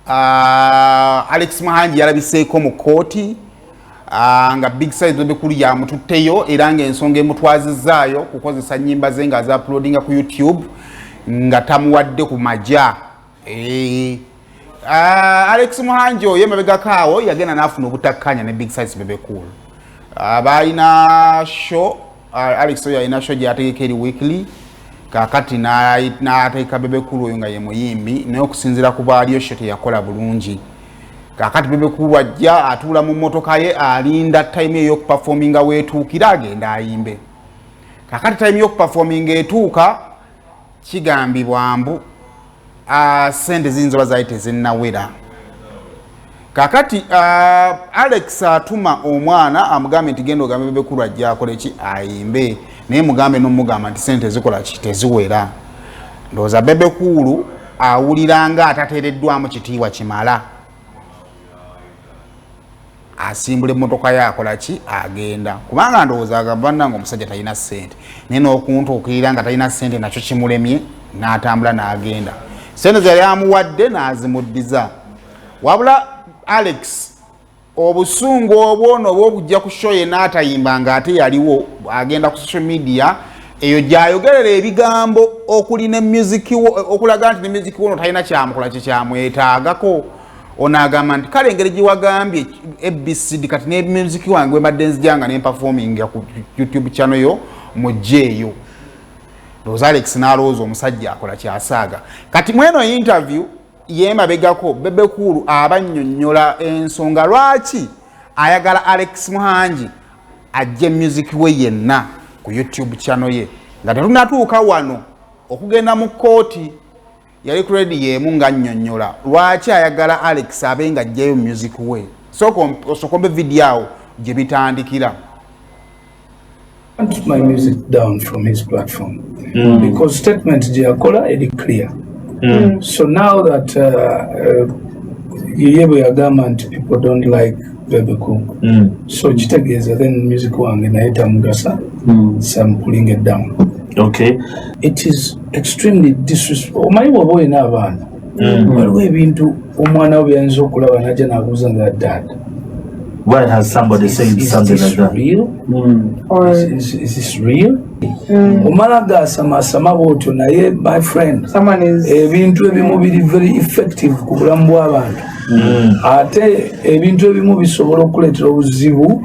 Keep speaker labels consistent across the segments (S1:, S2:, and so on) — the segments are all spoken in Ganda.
S1: Alex Muhangi yalabiseeko mu kooti nga Big Size Bebe Cool yamututteyo era ng'ensonga emutwazizaayo kukozesa nnyimba ze nga za uploadinga ku YouTube nga tamuwadde ku majja. Alex Muhangi oyo emabegako awo yagenda n'afuna obutakkanya ne Big Size Bebe Cool. Balina show, Alex oyo alina show gyategeka eri weekly, kakati n'ateeka Bebe Cool oyo nga ye muyimbi naye okusinziira ku baaliyo show teyakola bulungi. Kakati Bebe Cool ajja atuula mu mmotoka ye alinda time ey'okuperforminga weetuukira agenda ayimbe. Kakati time y'okuperforminga etuuka kigambibwa mbu sente zinzoba zaali tezinnawera. Kakati Alex atuma omwana amugambe nti genda ogambe Bebe Cool ajja akole ki ayimbe naye mugambe n'omugamba nti sente zikola ki teziwera. Ndowooza Bebe Cool awulira nga atateereddwamu kitiibwa kimala. Asimbula emmotoka ye akola ki agenda kubanga ndowooza agamba bannange omusajja talina ssente naye n'okuntuukirira nga talina ssente nakyo kimulemye n'atambula n'agenda. Sente ze yali amuwadde n'azimuddiza. Wabula Alex obusungu obwono obw'okujja ku show ye n'atayimba ng'ate yaliwo agenda ku social media eyo gy'ayogerera ebigambo okuli ne music okulaga nti ne music wono talina kyamukola kyamwetaagako. Ono agamba nti kale engeri giwagambye ABCD kati ne music wange wembadde nzijanga ne performing ku YouTube channel yo mujjeeyo. Ndowooza Alex n'alowooza omusajja akola kyasaaga. Kati mweno interview yemabegako Bebe Cool abannyonnyola ensonga lwaki ayagala Alex Muhangi ajje music we yenna ku YouTube channel ye nga tetunatuuka wano okugenda mu kooti. Yali credit yemu nga nnyonnyola lwaki ayagala Alex abe nga ajjayo music we. Sokombe video awo gye bitandikira.
S2: I want my music down from his platform because statement Giacola is clear. So now that people don't like Bebe Cool, so Chitegeza then music one and Aita Mugasa, so I'm pulling it down.
S3: Okay.
S2: It is extremely disrespectful. My boy na bana. But we've been to Omana Bianzo Kula and Ajana Buzanga dad.
S3: Why has somebody said something like that?
S2: Real? Or is this real? Omalaga sama voto na ye my friend.
S4: Someone is
S2: ebintu ebimu biri very effective ku bulamu bw'abantu. Ate ebintu ebimu bisobola okuleetera obuzibu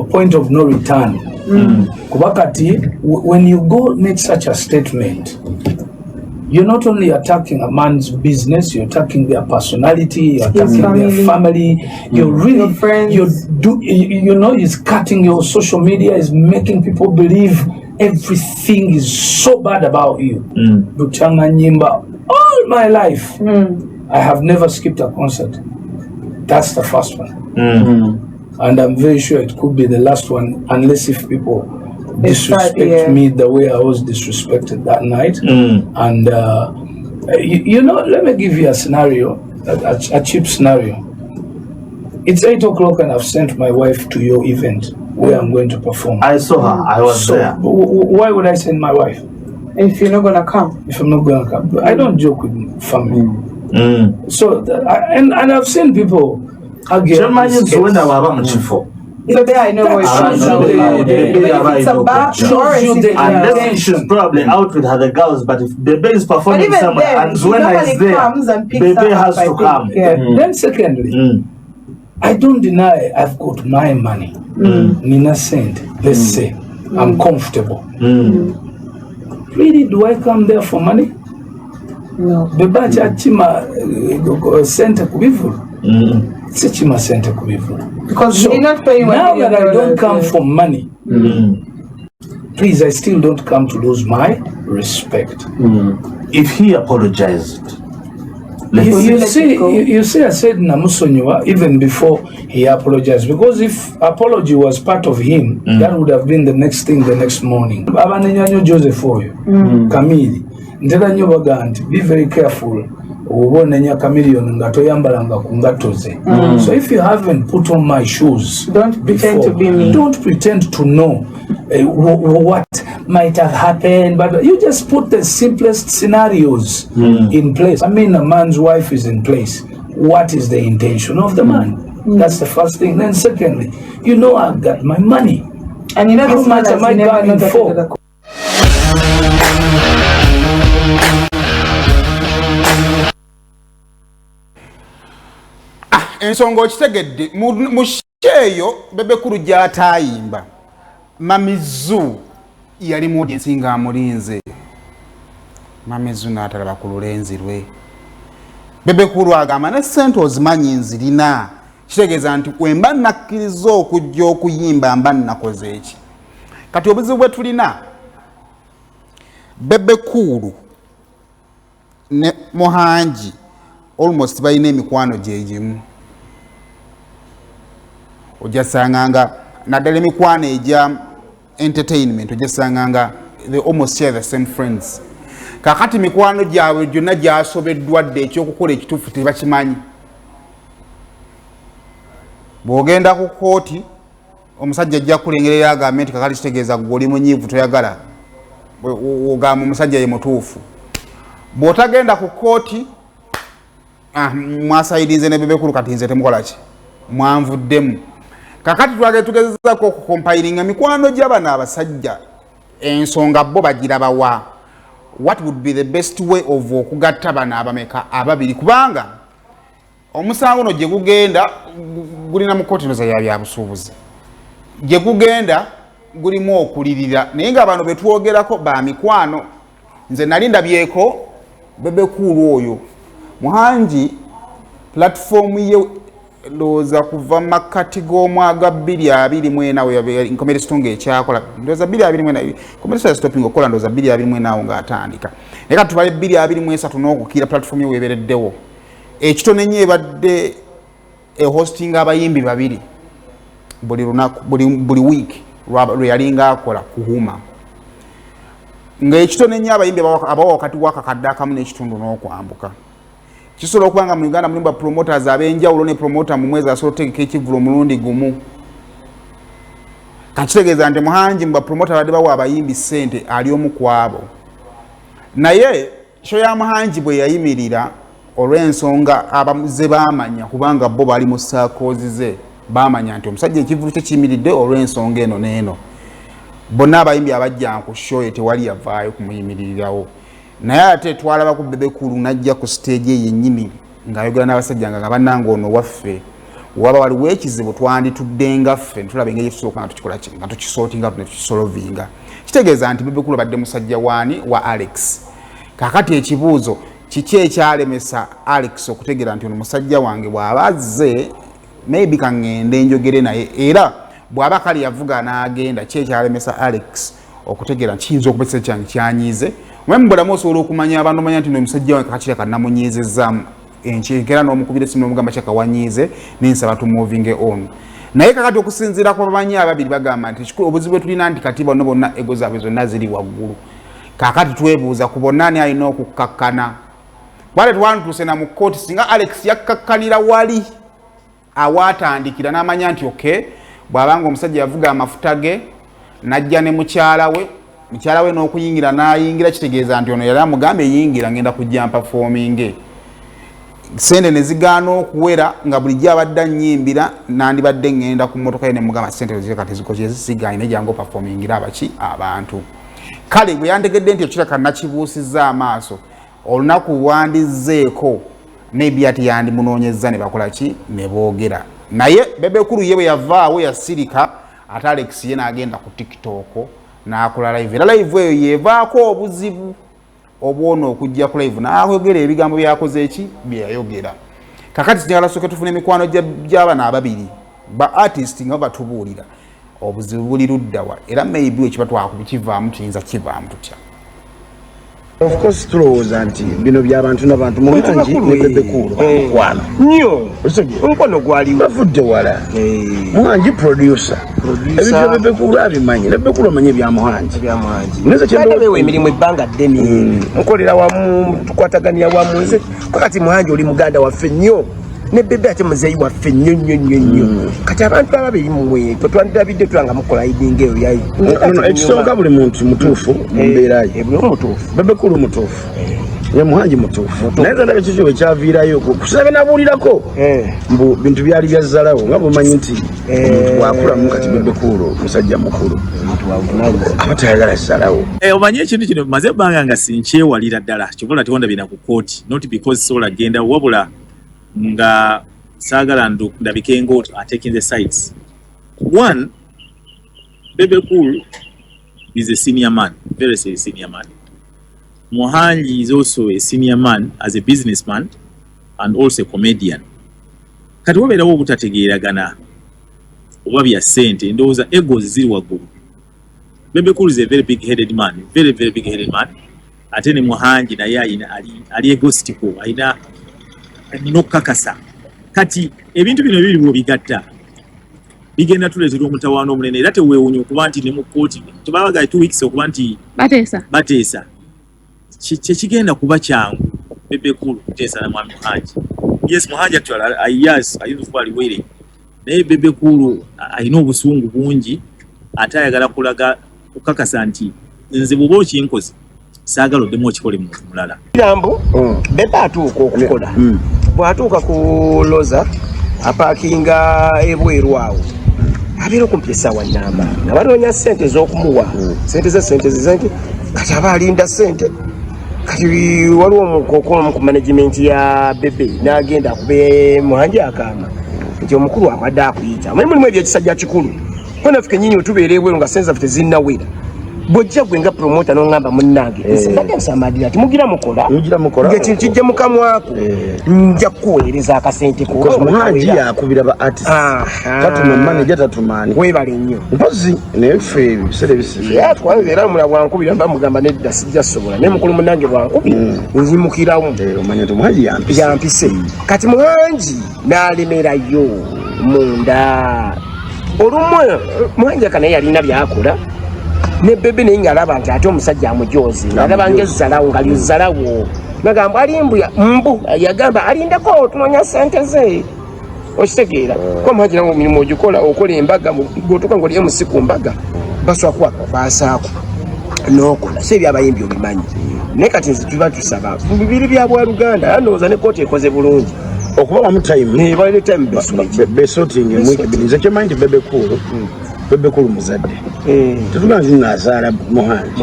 S2: point of no return. Kubakati when you go make such a statement, you're not only attacking a man's business, you're attacking their personality, you're attacking their family, you're really, it's cutting your social media, is making people believe everything is so bad about you. Buchanga Nyimba, all my life, I have never skipped a concert. That's the first one. And I'm very sure it could be the last one, unless if people disrespect me the way I was disrespected that night. And let me give you a scenario, a cheap scenario. It's 8 o'clock and I've sent my wife to your event where I'm going to perform.
S3: I saw her. I was there.
S2: Why would I send my wife?
S4: If you're not gonna come.
S2: If I'm not gonna come. I don't joke with family. So and I've seen people argue.
S4: Bebe, I know what it's about.
S3: Unless she's probably out with other girls, but if Bebe is performing somewhere and Zuena is there, Bebe has to come.
S2: Then secondly, I don't deny I've got my money. Nina sent, let's say, I'm comfortable. Really, do I come there for money?
S4: No.
S2: Bebe chachima center kubivu. Sechima center kubivu.
S4: Because so not paying
S2: now that I don't come for money, please, I still don't come to lose my respect.
S3: If he apologized,
S2: you see, I said Namusonyiwa even before he apologized, because if apology was part of him, that would have been the next thing the next morning. Abanenyanyo Joseph Oyo, Kamili, Ndela Nyobaganti, be very careful. So if you haven't put on my shoes,
S4: don't pretend to be me.
S2: Don't pretend to know what might have happened, but you just put the simplest scenarios in place. I mean, a man's wife is in place. what is the intention of the man. That's the first thing. Then secondly, you know I've got my money.
S4: And you know
S2: how
S4: this
S2: much
S4: man
S2: am I going for?
S1: Ensonga okitegedde mu sheeyo Bebe Cool gy'atayimba Mamizu yali mu audience nga amulinze. Mamizu n'atalaba ku lulenzi lwe. Bebe Cool agamba ne ssente ozimanyi nzirina. Kitegeeza nti wemba nakkiriza okujja okuyimba mba nakoze eki. Kati obuzibu bwe tulina Bebe Cool ne Muhangi almost balina emikwano gyegimu. Ojasanganga naddala emikwano egya entertainment ojasanganga they almost share the same friends. Kakati mikwano gyabwe gyonna gyasobeddwa dde ekyokukola ekituufu tebakimanyi. Bw'ogenda ku kooti omusajja ajja kulengerera agamba nti kakati kitegeeza gwe oli munyiivu toyagala ogamba omusajja ye mutuufu. Bw'otagenda ku kooti mwasayidinze ne Bebe Cool kati nze temukola ki mwanvuddemu. Kakati twagenda tugezezaako okukompayiringa mikwano gy'abana abasajja ensonga bo bagirabawa. What would be the best way of okugatta bana abameka ababiri kubanga omusango no gye gugenda gulina mu kooti noza ya busuubuzi gye gugenda gulimu okulirira naye nga bano betwogerako ba mikwano. Nze nali ndabyeko Bebe Cool oyo Muhangi platform ye loza kuva makati g'omwaga 2024 nkomere situnga ekyakola ndoza 2024 komere stopping okola ndoza 2024 ng'atandika naye tubale 2023 n'okukira platform ye webereddewo ekitone nnyo ebadde hosting abayimbi babiri buli lunaku buli week lwe yalinga akola kuhuma ng'ekitone nnyo abayimbi abawa wakati w'akakadde akamu n'ekitundu n'okwambuka. Kisobola okubanga mu Uganda mulimba promoters ab'enjawulo ne promoter mu mwezi asobola okutegeka ekivulo mulundi gumu. Kakitegeeza nti Muhangi mu bapromoter badde bawa abayimbi ssente ali omu ku abo. Naye show ya Muhangi bwe yayimirira olw'ensonga abamuze baamanya kubanga bo bali mu saakoozi ze baamanya nti omusajja ekivulu kye kiyimiridde olw'ensonga eno n'eno. Bonna abayimbi abajja ku show tewali yavaayo kumuyimiririrawo. Naye ate twalaba ku Bebe Cool najja ku stage yennyini ng'ayogera n'abasajja nga bannange ono waffe waba waliwo ekizibu twanditudde nga ffe tulaba engeri etusoboka nga tukikola nga tukisootinga ne tukisolovinga. Kitegeeza nti Bebe Cool badde musajja waani wa Alex. Kakati ekibuuzo kiki ekyalemesa Alex okutegeera nti ono musajja wange bw'aba azze maybe kaŋŋende njogere naye era bw'aba kali yavuga n'agenda ki ekyalemesa Alex okutegeera nti kiyinza okuba ekisa kyange kyanyiize. Mwemu bulamu osobola okumanya abantu manya nti omusajja wange kakatira kannamunyiizezaamu enkyekera n'omukubira essimu n'omugamba kyaka wanyiize nensaba tumuvinge on. Naye kakati okusinziira ku bamanyi ababiri bagamba nti obuzibu bwe tulina nti kati bonna bonna ego zaabwe zonna ziri waggulu. Kakati twebuuza ku bonna ani alina okukkakkana. Bwale twantuuse na mu kkooti singa Alex yakkakkanira wali awaatandikira n'amanya nti okay bw'abanga omusajja yavuga amafuta ge najja ne mukyala we n'okuyingira n'ayingira kitegeeza nti ono yali amugambe yingira ngenda kujja performing. Sente ne zigaana okuwera nga bulijjo abadde annyimbira nandibadde ngenda ku mmotoka ye ne mugamba sente zikati zikoze zisigaanye ne jangu performingira abaki abantu. Kale bwe yantegedde nti ekiraka nakibuusizza amaaso olunaku wandizzeeko maybe ati yandimunoonyezza ne bakola ki ne boogera. Naye Bebe Cool ye bwe yavaawo yasirika ate Alex ye n'agenda ku TikTok n'akola live. Era live eyo yevaako obuzibu obwona okujja ku live n'ayogera ebigambo byakoze eki bye yayogera. Kakati sinjagala soke tufune emikwano gy'abana ababiri ba artist nga batubuulira obuzibu buli luddawa era maybe ekiba twakubikivaamu kiyinza kivaamu tutya.
S5: Of course tulowooza nti bino by'abantu n'abantu Muhangi ne Bebe Cool mukwano nnyo omukwano gwaliwo bavudde wala. Muhangi producer ebyo Bebe Cool abimanyi ne Bebe Cool amanyi ebya Muhangi
S6: bewe emirimu ebbanga ddene mukolera wamu tukwataganira wamu nze kakati Muhangi oli muganda waffe nnyo ne Bebe ate muzeeyi waffe nnyo kati abantu ababiri mmwe twandabidde tulanga mukola idinga eyo yayi
S5: ekisooka buli muntu mutuufu mu mbeera ye
S6: mutuufu
S5: Bebe Cool mutuufu ye Muhangi mutuufu naye nze ndabye kikyo ekyaviirayo kusabe nabuulirako mbu bintu byali byazzalawo nga bumanyi nti omuntu bwakulamu kati Bebe Cool musajja mukulu abatayagala zzalawo
S7: omanyi ekintu kino maze ebbanga nga sinkyewalira ddala kyobola tiwonda bina ku kooti not because sola genda wabula nga saagala ndabike ngo taking the sides. One, Bebe Cool is a senior man, very senior man. Muhangi is also a senior man as a businessman and also a comedian. Kati wabeerawo obutategeeragana oba bya ssente ndowooza egos ziri waggulu. Bebe Cool is a very big-headed man, very big-headed man. Ate ne Muhangi naye ali egostico, alina okukakasa. Kati ebintu bino biri bigatta bigenda tuleetera omutawaana omunene era teweewuunya okuba nti ne mu kkooti tebabagaye 2 weeks okuba nti bateesa kyekigenda kuba kyangu Bebe Cool kuteesa na mwami Muhangi. Yes, Muhangi actually ayinza okuba aliwere naye Bebe Cool alina obusungu bungi ate ayagala kulaga okukakasa nti nze bw'oba okinkoze saagala oddemu okikole muntu mulala.
S6: Kirambo Bebe atuuka okukola bw'atuuka ku loza apaakinga ebweru awo abeera okumpi essaawa nnamba nga banoonya ssente ez'okumuwa ssente ze kati aba alinda ssente kati waliwo omukookolo ku management ya Bebe n'agenda akube Muhangi akaama nti omukulu abadde akuyita mulimu ebyekisajja kikulu ko naffe kennyini wetubeera ebweru nga ssente zaffe tezinnawera bw'ojja gwe nga promota n'ongamba munnange nsigadde nsamadira ati mugira mukola ng'ekintu kijja mukamwako nja kukuweereza akasente ko
S5: Muhangi yakubira ba artist tatuma manager tatumaani
S6: weebale nnyo
S5: mpozi naye ffe ebiseera ebisize
S6: twabeera mula bwankubira mba mugamba nedda sijja sobola naye mukulu munnange bwankubira nzimukiramu
S5: omanya nti Muhangi
S6: yampise kati Muhangi n'alemerayo munda olumu Muhangi aka naye yalina byakola ne Bebe naye ng'alaba nti ate omusajja amujozi ng'alaba ng'ezzalawo nga lyuzzalawo nagamba alimbuya mbu yagamba alindeko tunoonya ssente ze okitegeera ko Muhangi nawe omirimu ogikola okola embaga gwotuka ng'oli MC ku mbaga baswakwa basaako n'okola si ebyabayimbi obimanyi naye kati nze tuba tusaba mu bibiri bya Bwaluganda ndowooza ne kooti ekoze bulungi
S5: okubawamu time
S6: balina time
S5: besotingi mwekibiri nze kyemanyi nti Bebe Cool muzadde tetugamba nti naazaala Muhangi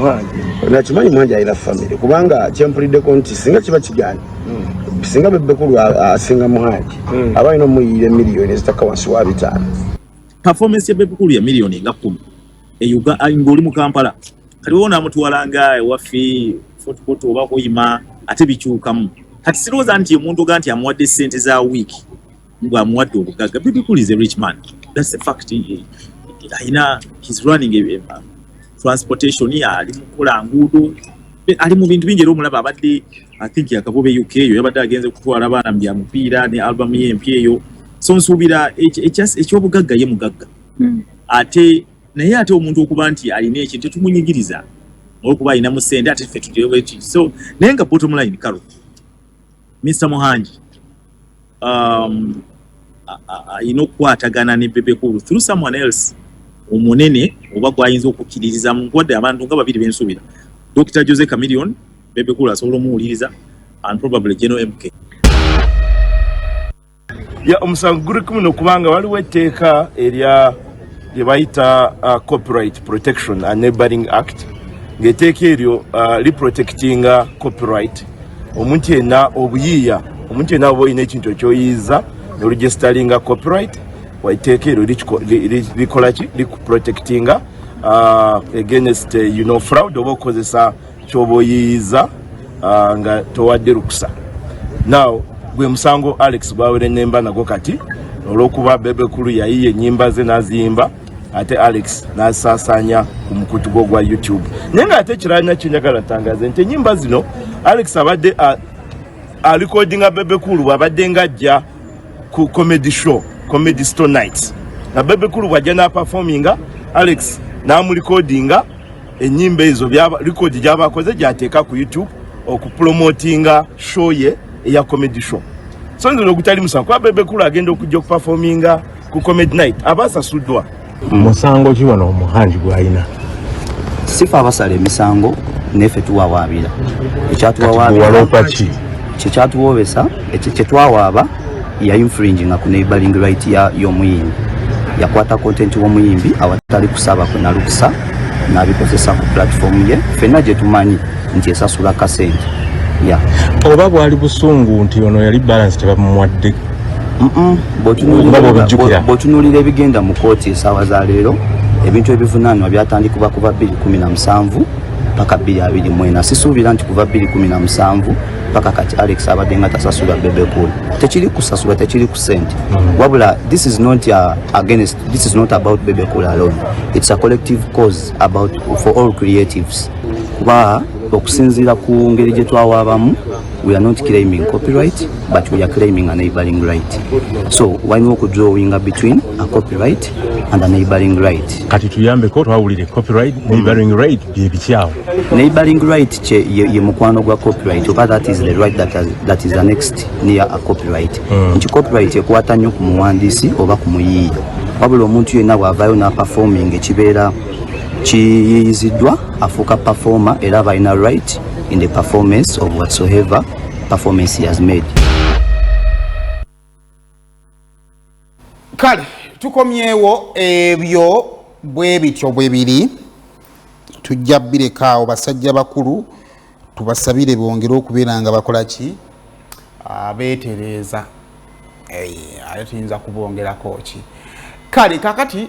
S5: nakimanyi Muhangi alina famire kubanga kyempuliddeko nti singa kiba kigaana singa Bebe Cool asinga Muhangi aba alina omuyire miliyoni ezitaka wansi wa 5.
S7: Performance ya Bebe Cool ya miliyoni nga 10 ng'oli mu Kampala kati woona amutwalanga ewaffe fotofoto oba kuyima ate bikyukamu kati sirowooza nti omuntu oga nti amuwadde ssente za wiiki ng'amuwadde obugagga. Bebe Cool is a rich man, that's a fact. He's running a transportation ali mukola nguudo ali mu bintu bingi era omulaba abadde I think yakabobe UK eyo yabadde agenze kutwala abaana bya mupiira ne album y'empya eyo so nsuubira ekyobugagga ye mugagga ate naye ate omuntu okuba nti alina ekintu tetumunyigiriza olwokuba alinamu ssente ate ffe tuteebweki so naye nga bottom line kalo Mr. Muhangi alina okukwatagana ne Bebe Cool through someone else omunene oba gwayinza okukkiririza mu nkodde abantu nga babiri bensuubira Dr. Jose Chameleon Bebe Cool asobola omuwuliriza and probably General MK
S8: ya omusango guli kuno kubanga waliwo etteeka erya lye bayita Copyright Protection and Neighboring Act ng'etteeka eryo liprotectinga copyright omuntu yenna obuyiiya omuntu yenna oba olina ekintu ekyoyiiza noregisteringa copyright waiteeka eryo likola ki likuprotectinga against fraud oba okukozesa kyoba oyiiza nga towadde lukusa. Now gwe musango Alex gwawere nemba nago kati olw'okuba Bebe Cool yayiye ennyimba ze n'aziyimba ate Alex n'asaasanya ku mukutu gwo gwa YouTube. Naye ng'ate ekiranya kyenjagala ntangaze nti ennyimba zino Alex abadde alikodinga Bebe Cool bw'abadde ng'ajja ku comedy show, Comedy Store Nights. Na Bebe Cool bw'ajja n'aperforminga Alex n'amulikodinga ennyimba ezo likodi gy'abakoze gy'ateeka ku YouTube okupromotinga show ye eya comedy show. So nzo okutali musango kwa Bebe Cool agenda okujja okuperforminga ku comedy night abasasuddwa.
S9: Musango ki wano Muhangi gw'alina?
S10: Sifa abasala emisango
S9: nefe tuwawaabira ekyatuwawaabira kyekyatuwobesa kyetwawaaba ya infringinga ku neighboring right y'omuyimbi yakwata content w'omuyimbi awatali kusaba kwe nalukusa n'abikozesa ku platform ye ffenna gye tumanyi nti esasula kasente
S10: oba bwali busungu nti ono yali balance tebamumwadde
S9: bw'otunuulira ebigenda mu kooti essaawa za leero ebintu ebivunaanwa byatandikibwa kuva 2017 paka 2024 sisuubira nti kuva 2017 paka kati Alex abadde nga tasasula Bebe Cool tekiri kusasula tekiri ku sente wabula this is not about Bebe Cool alone, it's a collective cause for all creatives kuba okusinziira ku ngeri gye twawaabamu we are not claiming copyright but we are claiming a neighboring right, so why not drawing between a copyright and a neighboring right.
S10: Kati tuyambeko twawulire copyright neighboring right byebikyawo.
S9: Neighboring right ye mukwano gwa copyright oba that is the right that is annexed near a copyright. Nti copyright ekwata nnyo ku muwandiisi oba ku muyiiya wabula omuntu yenna bw'avaayo na performing ekibeera kiyiyiziddwa afuuka performer era aba alina right in the performance of whatsoever performance he has made.
S1: Kale tukomyewo ebyo bwe bityo bwe biri tujja bireka basajja bakulu tubasabire bongere okubeera nga bakola ki abeetereza ayinza kubongerako ki kale kakati